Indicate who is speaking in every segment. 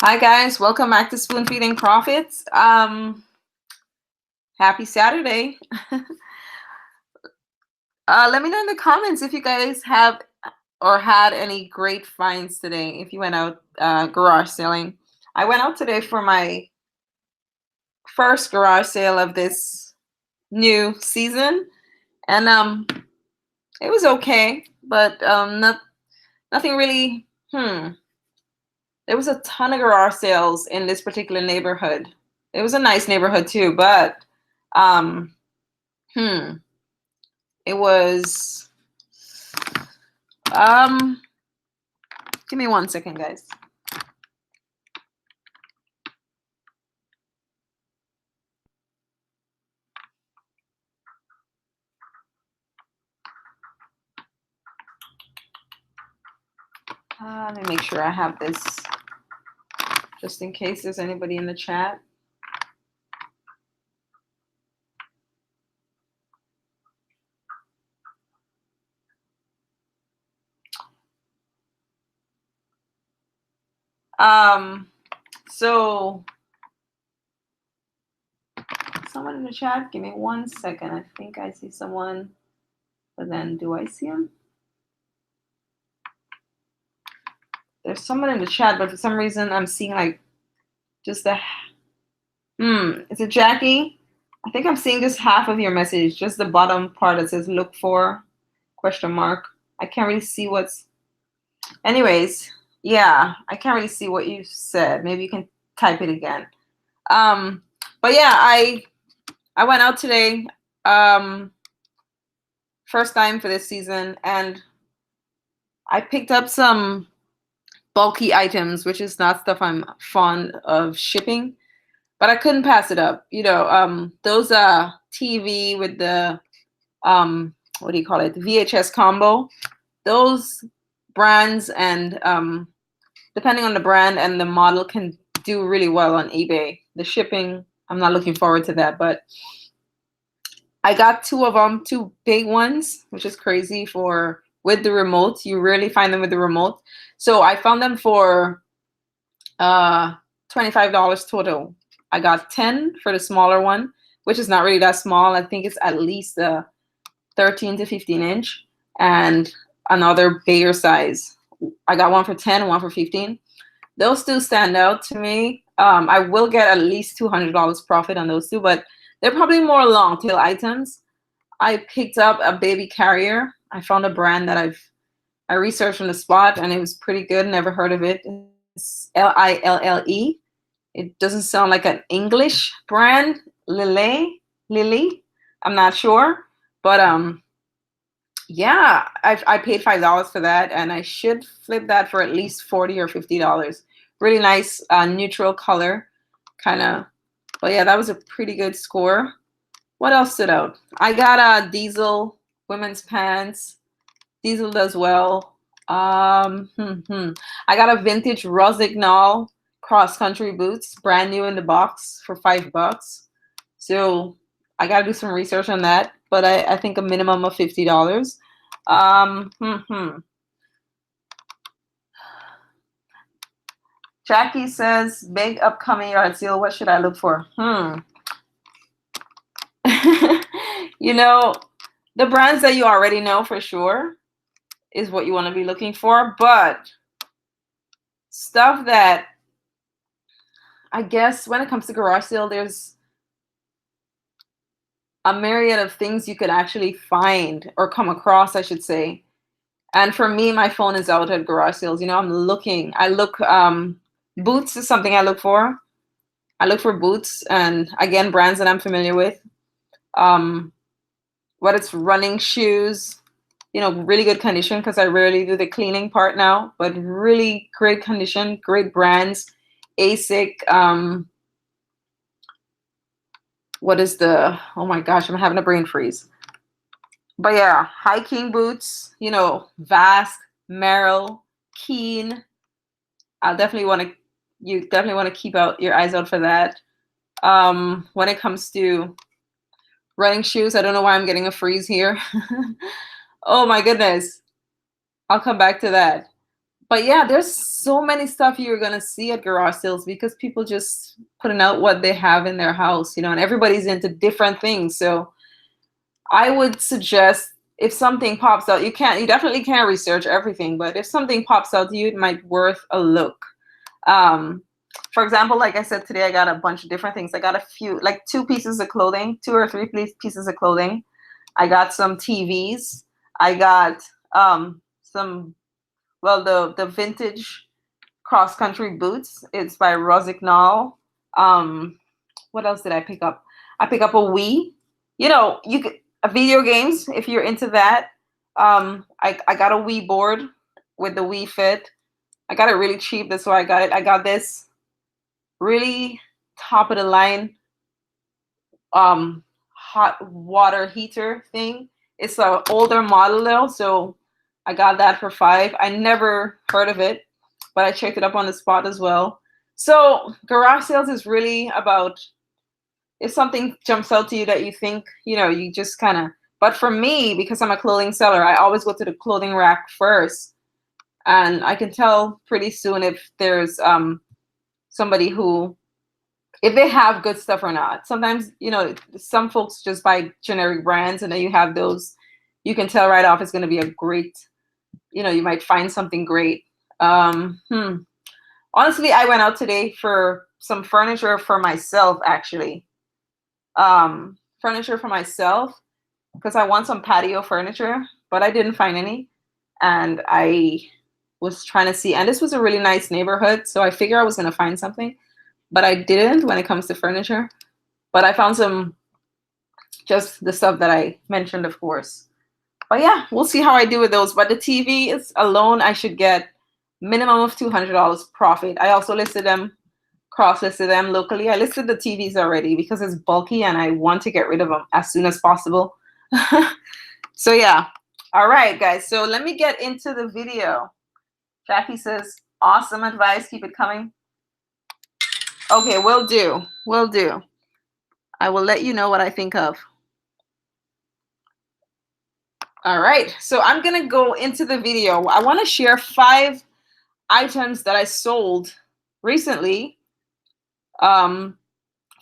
Speaker 1: Hi guys, welcome back to Spoon Feeding Profits. Happy Saturday. Let me know in the comments if you guys have or had any great finds today. If you went out garage selling, I went out today for my first garage sale of this new season, and it was okay, but nothing really. There was a ton of garage sales in this particular neighborhood. It was a nice neighborhood too, but um, it was give me 1 second, guys. Let me make sure I have this just in case there's anybody in the chat. So someone in the chat, give me 1 second. I think I see someone, but then do I see him? There's someone in the chat, but for some reason I'm seeing like just the is it Jackie? I think I'm seeing just half of your message, just the bottom part that says look for ? I can't really see what's anyways. Yeah, I can't really see what you said. Maybe you can type it again. But yeah, I went out today, first time for this season, and I picked up some bulky items, which is not stuff I'm fond of shipping, but I couldn't pass it up. You know, those TV with the what do you call it? The VHS combo. Those brands and depending on the brand and the model can do really well on eBay. The shipping, I'm not looking forward to that, but I got two of them, two big ones, which is crazy for with the remote. You rarely find them with the remote. So I found them for $25 total. I got 10 for the smaller one, which is not really that small. I think it's at least a 13 to 15 inch, and another bigger size. I got one for 10, one for 15. Those two stand out to me. I will get at least $200 profit on those two, but they're probably more long tail items. I picked up a baby carrier. I found a brand that I researched on the spot, and it was pretty good. Never heard of it. It's Lille. It doesn't sound like an English brand. Lily. I'm not sure, but yeah, I paid $5 for that, and I should flip that for at least $40 or $50. Really nice neutral color, kind of. But yeah, that was a pretty good score. What else stood out? I got a Diesel women's pants. Diesel does well. I got a vintage Rossignol cross-country boots, brand new in the box for $5. So I gotta do some research on that, but I think a minimum of $50. Jackie says, big upcoming yard sale. What should I look for? You know, the brands that you already know for sure is what you want to be looking for, but stuff that I guess when it comes to garage sale, there's a myriad of things you could actually find or come across, I should say. And for me, my phone is out at garage sales. You know, I look, boots is something I look for. I look for boots, and again, brands that I'm familiar with. What it's running shoes, you know, really good condition, because I rarely do the cleaning part now, but really great condition, great brands. ASIC, what is the, oh my gosh, I'm having a brain freeze. But yeah, hiking boots, you know, Vast, Merrell, Keen. You definitely want to keep out your eyes out for that. When it comes to running shoes, I don't know why I'm getting a freeze here. Oh my goodness. I'll come back to that. But yeah, there's so many stuff you're gonna see at garage sales because people just putting out what they have in their house, you know, and everybody's into different things. So I would suggest if something pops out, you definitely can't research everything, but if something pops out to you, it might worth a look. Um, for example, like I said today, I got a bunch of different things. I got a few, like two pieces of clothing, two or three pieces of clothing. I got some TVs. I got some, well, the vintage cross country boots. It's by Rosignol. Um, what else did I pick up? I pick up a Wii. You know, you could video games if you're into that. I got a Wii board with the Wii Fit. I got it really cheap. That's why I got it. I got this really top of the line hot water heater thing. It's an older model though, so I got that for $5. I never heard of it, but I checked it up on the spot as well. So garage sales is really about if something jumps out to you that you think, you know, you just kind of, but for me, because I'm a clothing seller, I always go to the clothing rack first. And I can tell pretty soon if there's somebody who, if they have good stuff or not. Sometimes, you know, some folks just buy generic brands and then you have those, you can tell right off it's going to be a great, you know, you might find something great. Honestly, I went out today for some furniture for myself, actually. Furniture for myself because I want some patio furniture, but I didn't find any. And I was trying to see, and this was a really nice neighborhood, so I figured I was going to find something, but I didn't when it comes to furniture. But I found some, just the stuff that I mentioned, of course. But yeah, we'll see how I do with those. But the TV is alone, I should get minimum of $200 profit. I also listed them, cross-listed them locally. I listed the TVs already because it's bulky and I want to get rid of them as soon as possible. So yeah. All right, guys. So let me get into the video. Jackie says, awesome advice. Keep it coming. Okay, will do. Will do. I will let you know what I think of. All right. So I'm going to go into the video. I want to share 5 items that I sold recently for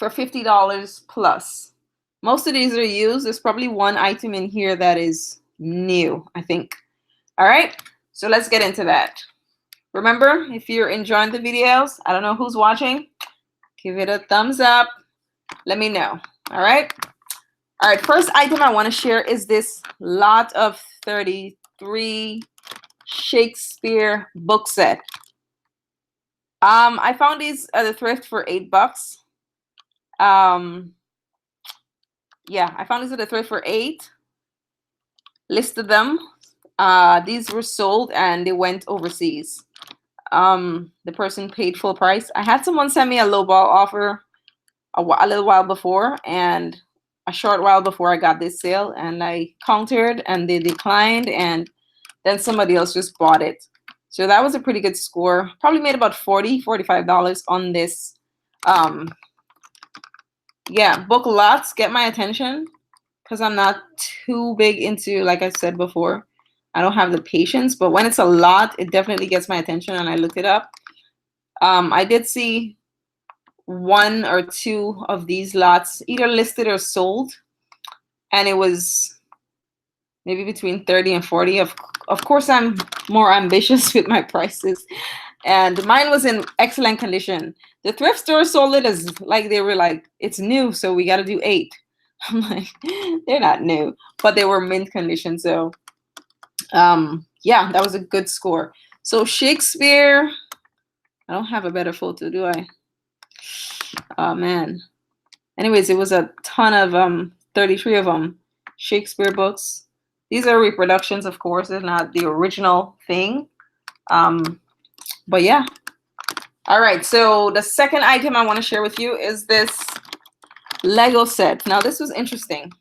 Speaker 1: $50 plus. Most of these are used. There's probably one item in here that is new, I think. All right. So let's get into that. Remember, if you're enjoying the videos, I don't know who's watching, give it a thumbs up. Let me know. All right. All right. First item I want to share is this lot of 33 Shakespeare book set. I found these at the thrift for $8. Yeah, I found these at the thrift for $8. Listed them. These were sold and they went overseas. The person paid full price. I had someone send me a lowball offer a little while before, and a short while before I got this sale, and I countered and they declined, and then somebody else just bought it. So that was a pretty good score. Probably made about $45 on this. Yeah, book lots get my attention because I'm not too big into, like I said before, I don't have the patience, but when it's a lot, it definitely gets my attention, and I looked it up. I did see 1 or 2 of these lots either listed or sold, and it was maybe between 30 and 40. Of course, I'm more ambitious with my prices, and mine was in excellent condition. The thrift store sold it as like they were like, it's new, so we got to do 8. I'm like, they're not new, but they were mint condition. So yeah, that was a good score. So Shakespeare, I don't have a better photo, do I? Oh man. Anyways, it was a ton of 33 of them. Shakespeare books. These are reproductions, of course. They're not the original thing. But yeah. All right. So the second item I want to share with you is this Lego set. Now this was interesting.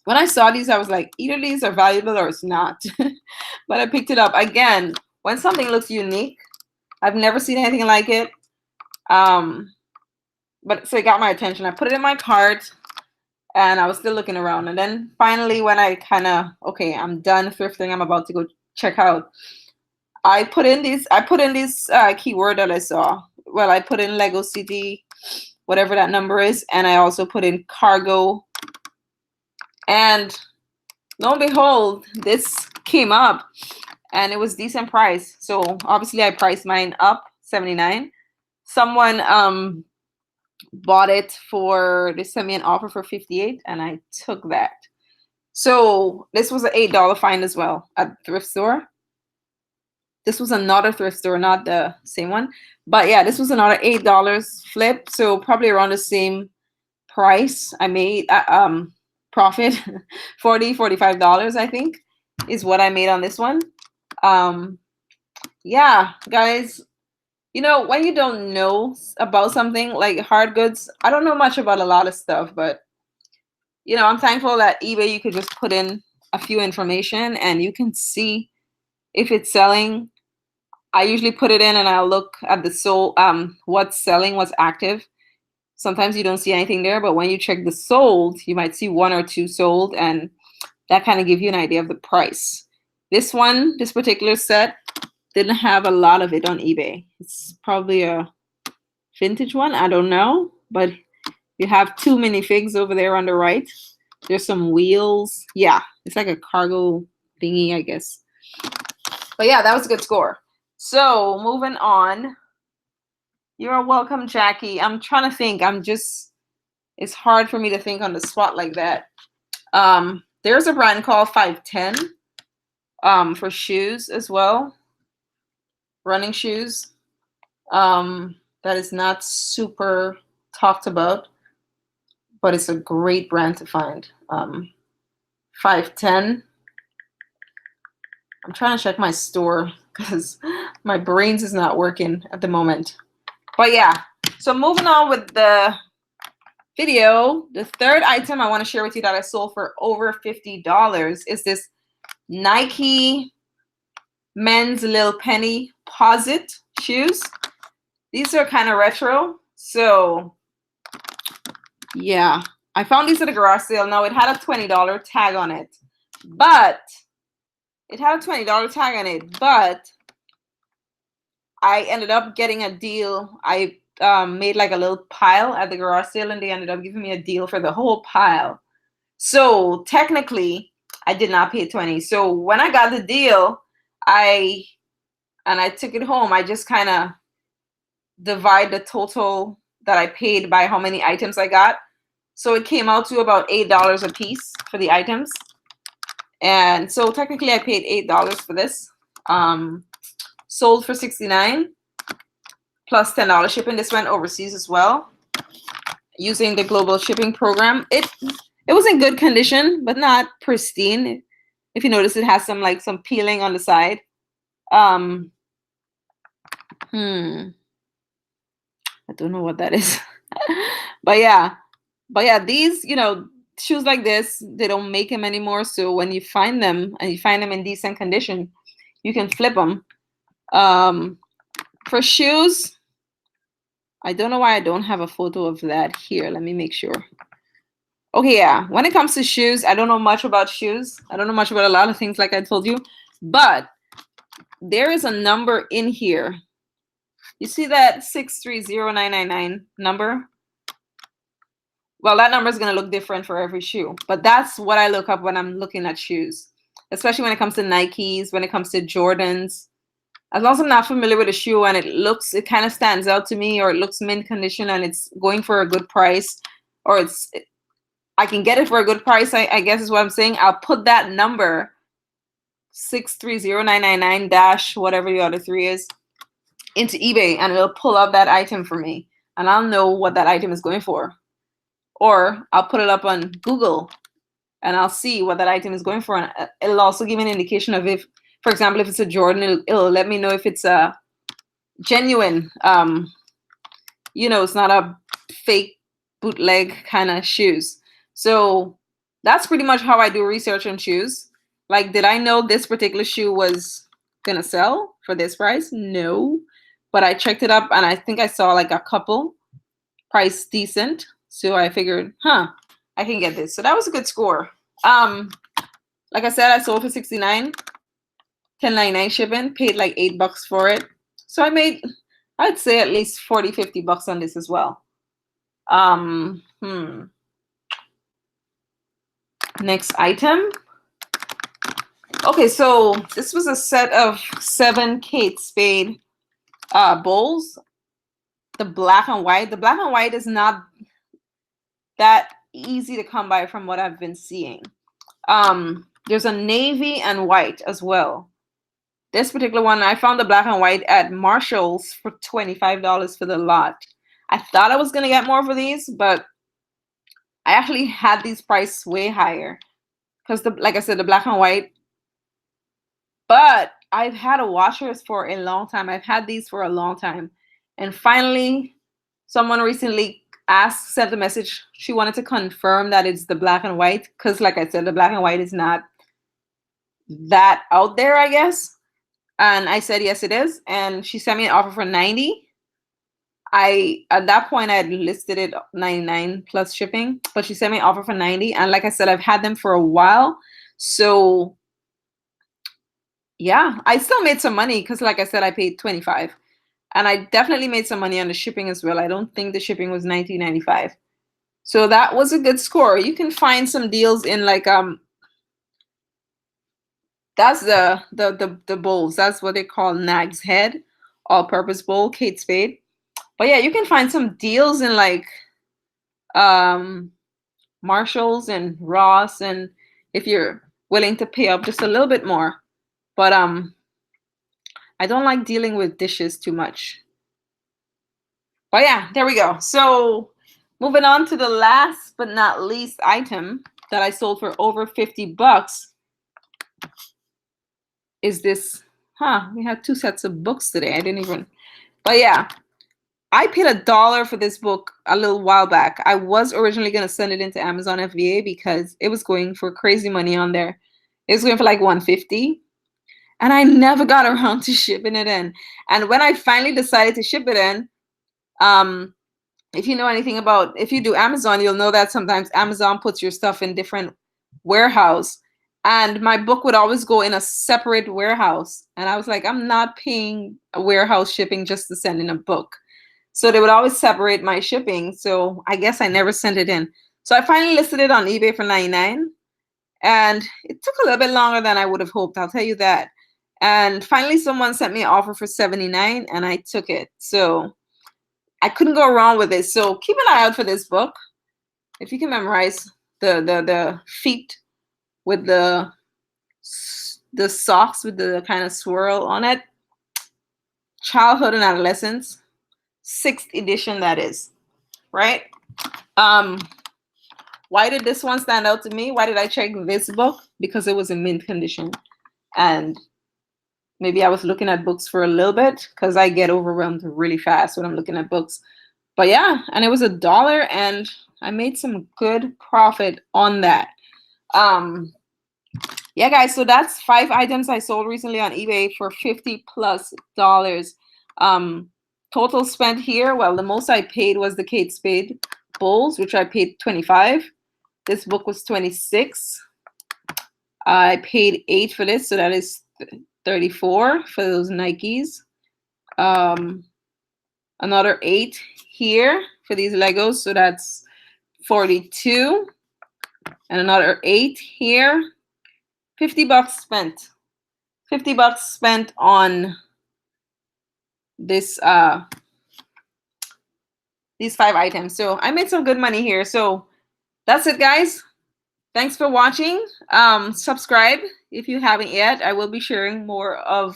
Speaker 1: When I saw these, I was like, either these are valuable or it's not. But I picked it up. Again, when something looks unique, I've never seen anything like it. But so it got my attention. I put it in my cart and I was still looking around. And then finally, when I kind of, okay, I'm done thrifting, I'm about to go check out. I put in this keyword that I saw. Well, I put in Lego City, whatever that number is, and I also put in cargo. And lo and behold, this came up and it was decent price. So obviously I priced mine up 79. Someone bought it for, they sent me an offer for 58 and I took that. So this was an $8 find as well at the thrift store. This was another thrift store, not the same one. But yeah, this was another $8 flip. So probably around the same price I made profit. $45 I think is what I made on this one. Yeah, guys, you know, when you don't know about something like hard goods, I don't know much about a lot of stuff, but you know, I'm thankful that eBay, you could just put in a few information and you can see if it's selling. I usually put it in and I'll look at the sold, what's selling, what's active. Sometimes you don't see anything there, but when you check the sold, you might see one or two sold, and that kind of gives you an idea of the price. This one, this particular set, didn't have a lot of it on eBay. It's probably a vintage one, I don't know, but you have two minifigs over there on the right. There's some wheels. Yeah, it's like a cargo thingy, I guess. But yeah, that was a good score. So moving on. You're welcome, Jackie. I'm trying to think. It's hard for me to think on the spot like that. There's a brand called 510 for shoes as well. Running shoes. That is not super talked about, but it's a great brand to find. 510. I'm trying to check my store because my brains is not working at the moment. But yeah, so moving on with the video, the third item I want to share with you that I sold for over $50 is this Nike men's Lil Penny Posit shoes. These are kind of retro. So yeah, I found these at a garage sale. Now it had a $20 tag on it, but I ended up getting a deal. I made like a little pile at the garage sale and they ended up giving me a deal for the whole pile. So technically I did not pay 20. So when I got the deal, I took it home. I just kind of divide the total that I paid by how many items I got. So it came out to about $8 a piece for the items. And so technically I paid $8 for this. Sold for $69 plus $10 shipping. This went overseas as well using the global shipping program. It was in good condition, but not pristine. If you notice, it has some peeling on the side. I don't know what that is. but yeah, these, shoes like this, they don't make them anymore. So when you find them and you find them in decent condition, you can flip them. For shoes, I don't know why I don't have a photo of that here. Let me make sure. Okay, yeah. When it comes to shoes, I don't know much about shoes. I don't know much about a lot of things, like I told you. But there is a number in here. You see that 630999 number? Well, that number is going to look different for every shoe. But that's what I look up when I'm looking at shoes, especially when it comes to Nikes, when it comes to Jordans. As long as I'm not familiar with a shoe and it kind of stands out to me, or it looks mint condition and it's going for a good price, or I can get it for a good price, I guess is what I'm saying. I'll put that number 630999 dash whatever the other three is into eBay, and it'll pull up that item for me, and I'll know what that item is going for. Or I'll put it up on Google and I'll see what that item is going for, and it'll also give me an indication of if, for example, if it's a Jordan, it'll let me know if it's a genuine, it's not a fake bootleg kind of shoes. So that's pretty much how I do research on shoes. Like, did I know this particular shoe was gonna sell for this price? No, but I checked it up and I think I saw like a couple price decent. So I figured, I can get this. So that was a good score. Like I said, I sold for $69. 10.99 shipping, paid like $8 for it. So I made, I'd say at least 40, $50 on this as well. Next item. Okay, so this was a set of 7 Kate Spade bowls. The black and white. The black and white is not that easy to come by from what I've been seeing. There's a navy and white as well. This particular one, I found the black and white at Marshall's for $25 for the lot. I thought I was going to get more for these, but I actually had these priced way higher. Because, like I said, the black and white. But I've had a washers for a long time. I've had these for a long time. And finally, someone recently sent a message. She wanted to confirm that it's the black and white. Because, like I said, the black and white is not that out there, I guess. And I said, yes, it is. And she sent me an offer for $90. At that point, I had listed it $99 plus shipping, but she sent me an offer for $90. And like I said, I've had them for a while. So yeah, I still made some money because like I said, I paid $25. And I definitely made some money on the shipping as well. I don't think the shipping was $19.95. So that was a good score. You can find some deals in like that's the bowls. That's what they call Nag's Head, all-purpose bowl, Kate Spade. But yeah, you can find some deals in like Marshalls and Ross, and if you're willing to pay up just a little bit more. But I don't like dealing with dishes too much. But yeah, there we go. So moving on to the last but not least item that I sold for over $50 is this. We had 2 sets of books today. I didn't even. But yeah, I paid $1 for this book a little while back. I was originally going to send it into Amazon FBA because it was going for crazy money on there. It was going for like $150. And I never got around to shipping it in. And when I finally decided to ship it in, if you know anything about, if you do Amazon, you'll know that sometimes Amazon puts your stuff in different warehouse. And my book would always go in a separate warehouse. And I was like, I'm not paying a warehouse shipping just to send in a book. So they would always separate my shipping. So I guess I never sent it in. So I finally listed it on eBay for $99. And it took a little bit longer than I would have hoped. I'll tell you that. And finally, someone sent me an offer for $79 and I took it. So I couldn't go wrong with it. So keep an eye out for this book. If you can memorize the feet with the socks with the kind of swirl on it. Childhood and Adolescence. 6th edition, that is. Right? Why did this one stand out to me? Why did I check this book? Because it was in mint condition. And maybe I was looking at books for a little bit because I get overwhelmed really fast when I'm looking at books. But yeah, and it was $1 and I made some good profit on that. Yeah, guys, so that's 5 items I sold recently on eBay for $50 plus. Total spent here, well, the most I paid was the Kate Spade bowls, which I paid $25. This book was $26. I paid $8 for this, so that is $34 for those Nikes. Another $8 here for these Legos, so that's $42. And another $8 here. $50 spent. $50 spent on this these 5 items. So I made some good money here. So that's it, guys. Thanks for watching. Subscribe if you haven't yet. I will be sharing more of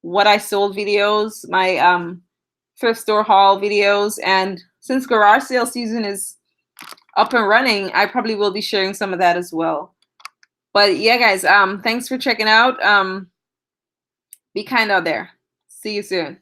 Speaker 1: what I sold videos, my thrift store haul videos, and since garage sale season is up and running, I probably will be sharing some of that as well. But yeah, guys, thanks for checking out. Be kind out there. See you soon.